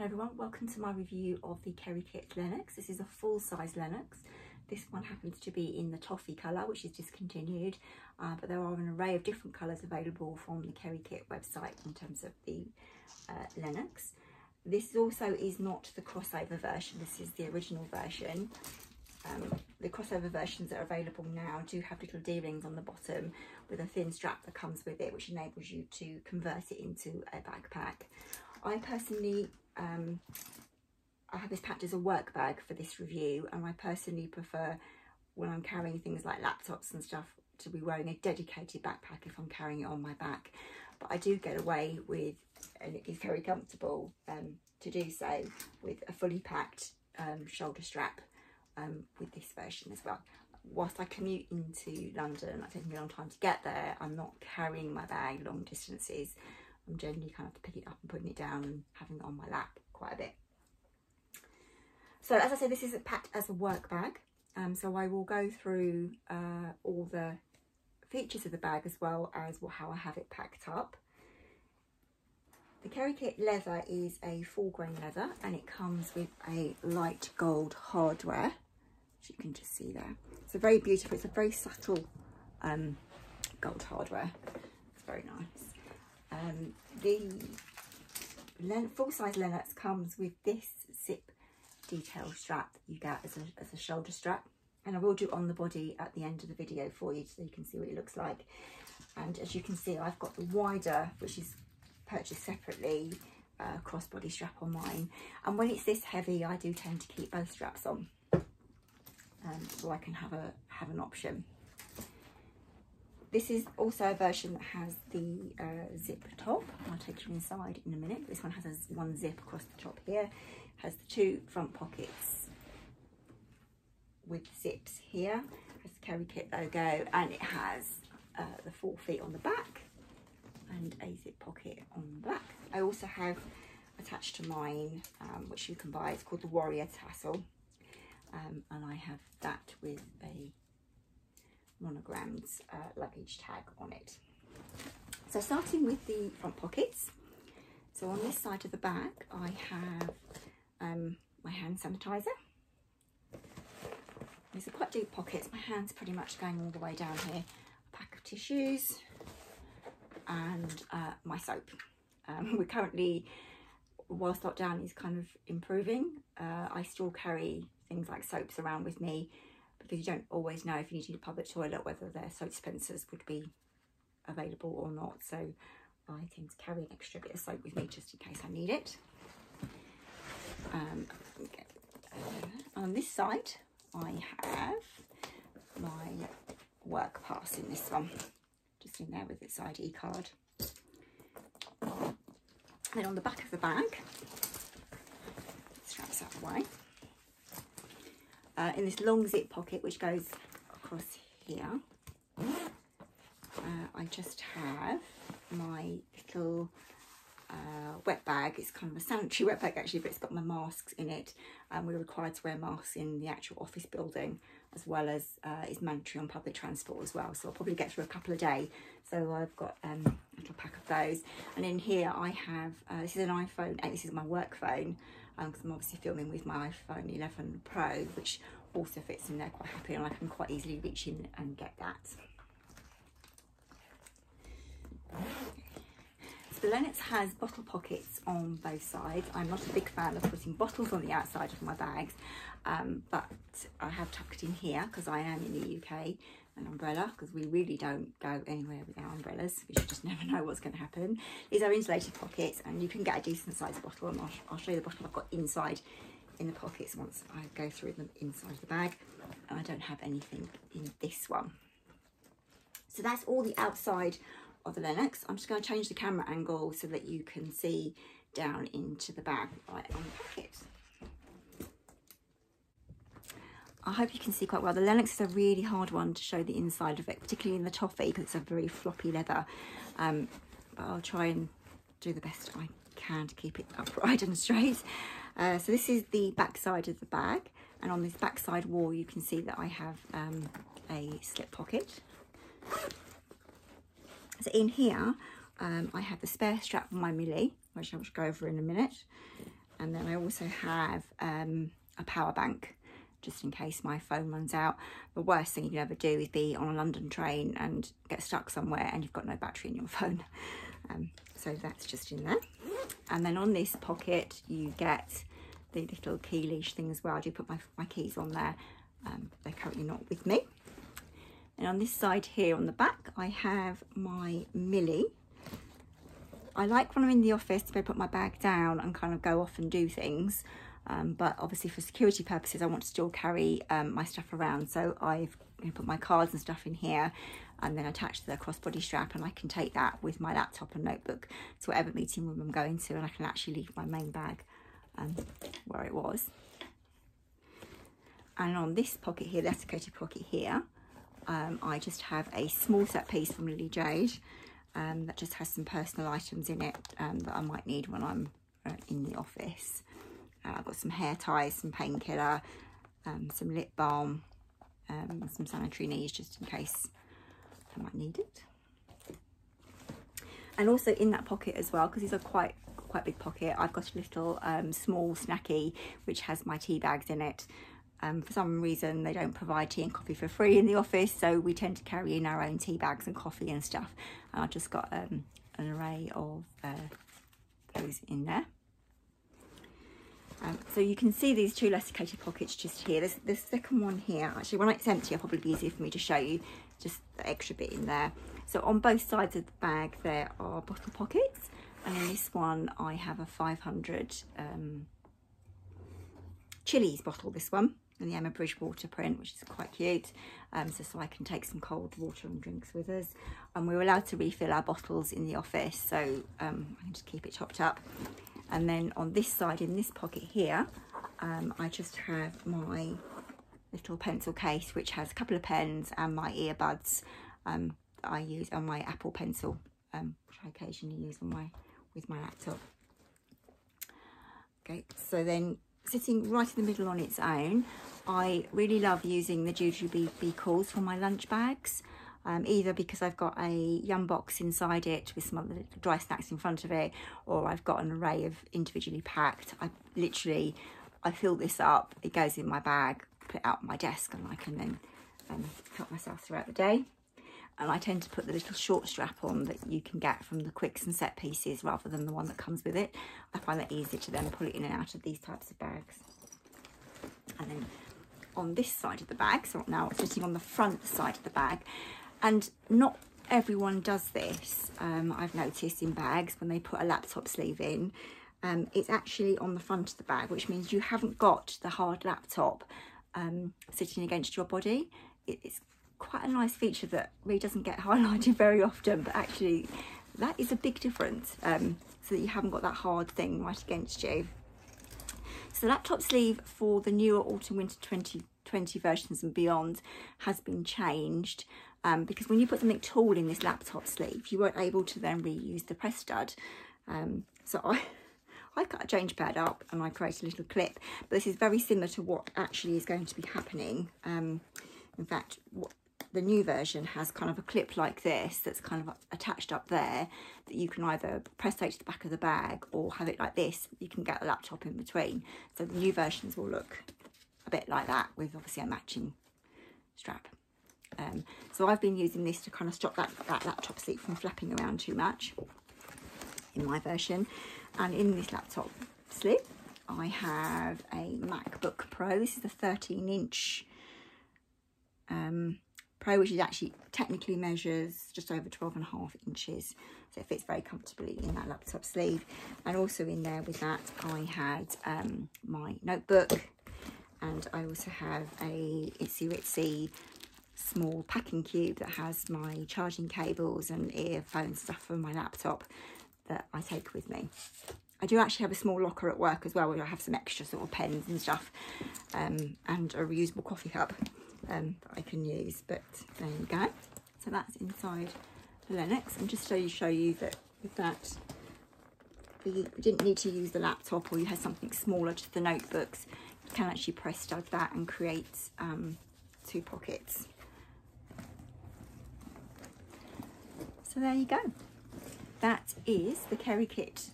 Hello everyone, welcome to my review of the Kerikit Lennox. This is a full-size Lennox. This one happens to be in the Toffee colour, which is discontinued, but there are an array of different colours available from the Kerikit website in terms of the Lennox. This also is not the crossover version, this is the original version. The crossover versions that are available now do have little D-rings on the bottom with a thin strap that comes with it, which enables you to convert it into a backpack. I personally, I have this packed as a work bag for this review, and I personally prefer, when I'm carrying things like laptops and stuff, to be wearing a dedicated backpack if I'm carrying it on my back. But I do get away with, and it is very comfortable to do so, with a fully packed shoulder strap with this version as well. Whilst I commute into London, it takes me a long time to get there, I'm not carrying my bag long distances. I'm generally kind of picking it up and putting it down and having it on my lap quite a bit. So as I said, this is packed as a work bag. So I will go through all the features of the bag as well as how I have it packed up. The Kerikit leather is a full grain leather, and it comes with a light gold hardware, as you can just see there. It's a very beautiful, it's a very subtle gold hardware. It's very nice. The full-size Lennox comes with this zip detail strap that you get as a shoulder strap, and I will do it on the body at the end of the video for you so you can see what it looks like. And as you can see, I've got the wider, which is purchased separately, crossbody strap on mine, and when it's this heavy I do tend to keep both straps on, so I can have an option. This is also a version that has the zip top. I'll take you inside in a minute. This one has one zip across the top here. Has the two front pockets with zips here. It has the Kerikit logo, and it has the 4 feet on the back and a zip pocket on the back. I also have attached to mine, which you can buy, it's called the Warrior Tassel, and I have that with a monogrammed luggage tag on it. So starting with the front pockets, so on this side of the bag I have my hand sanitizer. These are quite deep pockets, my hand's pretty much going all the way down here. A pack of tissues and my soap. We're currently, whilst lockdown is kind of improving, I still carry things like soaps around with me, because you don't always know if you need to use a public toilet whether their soap dispensers would be available or not. So I tend to carry an extra bit of soap with me just in case I need it. On this side I have my work pass in this one, just in there with its ID card. Then on the back of the bag, straps out of the way. In this long zip pocket which goes across here, I just have my little wet bag. It's kind of a sanitary wet bag actually, but it's got my masks in it, and we're required to wear masks in the actual office building, as well as it's mandatory on public transport as well, so I'll probably get through a couple a day. So I've got a little pack of those, and in here I have this is an iPhone 8, this is my work phone, because I'm obviously filming with my iPhone 11 Pro, which also fits in there quite happily, and I can quite easily reach in and get that. So the Lennox has bottle pockets on both sides. I'm not a big fan of putting bottles on the outside of my bags, but I have tucked in here, because I am in the UK, an umbrella, because we really don't go anywhere without umbrellas, because you just never know what's going to happen. These are insulated pockets, and you can get a decent sized bottle, and I'll show you the bottle I've got inside in the pockets once I go through them inside the bag. And I don't have anything in this one. So that's all the outside of the Lennox. I'm just going to change the camera angle so that you can see down into the bag right on the pocket. I hope you can see quite well. The Lennox is a really hard one to show the inside of it, particularly in the Toffee, because it's a very floppy leather. But I'll try and do the best I can to keep it upright and straight. So this is the back side of the bag, and on this back side wall you can see that I have a slip pocket. So in here I have the spare strap for my Millie, which I will go over in a minute, And then I also have a power bank, just in case my phone runs out. The worst thing you can ever do is be on a London train and get stuck somewhere and you've got no battery in your phone. So that's just in there. And then on this pocket you get the little key leash thing as well. I do put my keys on there. They're currently not with me. And on this side here on the back I have my Millie. I like when I'm in the office to be able to put my bag down and kind of go off and do things, but obviously for security purposes I want to still carry my stuff around, so I've put my cards and stuff in here and then attach the crossbody strap, and I can take that with my laptop and notebook to whatever meeting room I'm going to, and I can actually leave my main bag where it was. And on this pocket here, the desiccated pocket here, I just have a small set piece from Lily Jade that just has some personal items in it that I might need when I'm in the office. I've got some hair ties, some painkiller, some lip balm, some sanitary needs just in case I might need it. And also in that pocket as well, because these are quite big pocket, I've got a little small snacky which has my tea bags in it. For some reason they don't provide tea and coffee for free in the office, so we tend to carry in our own tea bags and coffee and stuff. And I've just got an array of those in there. So you can see these two desiccated pockets just here. There's the second one here. Actually, when it's empty, it'll probably be easier for me to show you just the extra bit in there. So on both sides of the bag there are bottle pockets, and in this one I have a 500 Chili's bottle, this one, and the Emma Bridgewater print, which is quite cute, so I can take some cold water and drinks with us. And we're allowed to refill our bottles in the office, so I can just keep it topped up. And then on this side, in this pocket here, I just have my little pencil case, which has a couple of pens and my earbuds that I use, and my Apple Pencil, which I occasionally use on with my laptop. Okay, so then sitting right in the middle on its own, I really love using the Jujube calls for my lunch bags. Either because I've got a yum box inside it with some other dry snacks in front of it, or I've got an array of individually packed. I fill this up, it goes in my bag, put it out on my desk, and I can then help myself throughout the day. And I tend to put the little short strap on that you can get from the quicks and set pieces rather than the one that comes with it. I find that easier to then pull it in and out of these types of bags. And then on this side of the bag, so now it's sitting on the front side of the bag, and not everyone does this. I've noticed in bags when they put a laptop sleeve in, it's actually on the front of the bag, which means you haven't got the hard laptop sitting against your body. It's quite a nice feature that really doesn't get highlighted very often, but actually that is a big difference, so that you haven't got that hard thing right against you. So the laptop sleeve for the newer autumn winter 2020 versions and beyond has been changed, because when you put something tall in this laptop sleeve, you weren't able to then reuse the press stud. So I cut a change pad up and I create a little clip, but this is very similar to what actually is going to be happening. In fact, the new version has kind of a clip like this that's kind of attached up there that you can either press take to the back of the bag or have it like this. You can get the laptop in between. So the new versions will look a bit like that with obviously a matching strap. So I've been using this to kind of stop that laptop sleeve from flapping around too much in my version. And in this laptop sleeve, I have a MacBook Pro. This is a 13-inch Pro, which is actually technically measures just over 12.5 inches. So it fits very comfortably in that laptop sleeve. And also in there with that, I had my notebook, and I also have a itsy small packing cube that has my charging cables and earphone stuff for my laptop that I take with me. I do actually have a small locker at work as well, where I have some extra sort of pens and stuff, and a reusable coffee cup that I can use. But there you go. So that's inside the Lennox. And just to show you that with that, you didn't need to use the laptop, or you had something smaller, just the notebooks. You can actually press stud that and create 2 pockets. So there you go. That is the Kerikit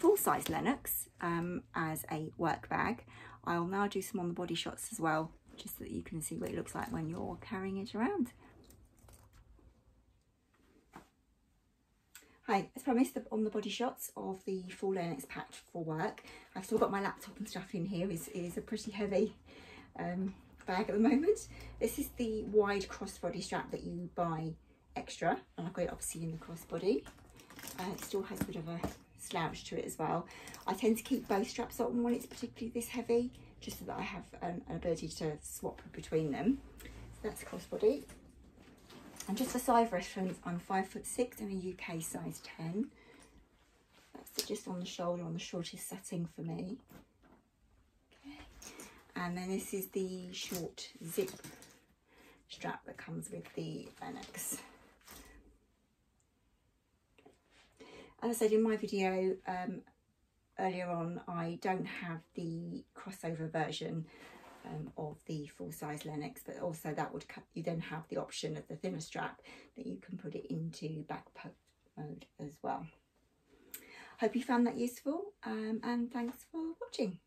full-size Lennox as a work bag. I'll now do some on the body shots as well, just so that you can see what it looks like when you're carrying it around. Hi, as promised, on the body shots of the full Lennox packed for work. I've still got my laptop and stuff in here. It is a pretty heavy bag at the moment. This is the wide crossbody strap that you buy extra, and I've got it obviously in the crossbody. It still has a bit of a slouch to it as well. I tend to keep both straps on when it's particularly this heavy, just so that I have an ability to swap between them. So that's crossbody. And just for size reference, I'm 5'6" and a UK size 10. That's just on the shoulder, on the shortest setting for me. Okay. And then this is the short zip strap that comes with the Lennox. As I said in my video earlier on, I don't have the crossover version of the full-size Lennox, but also that would you then have the option of the thinner strap that you can put it into backpack mode as well. Hope you found that useful, and thanks for watching.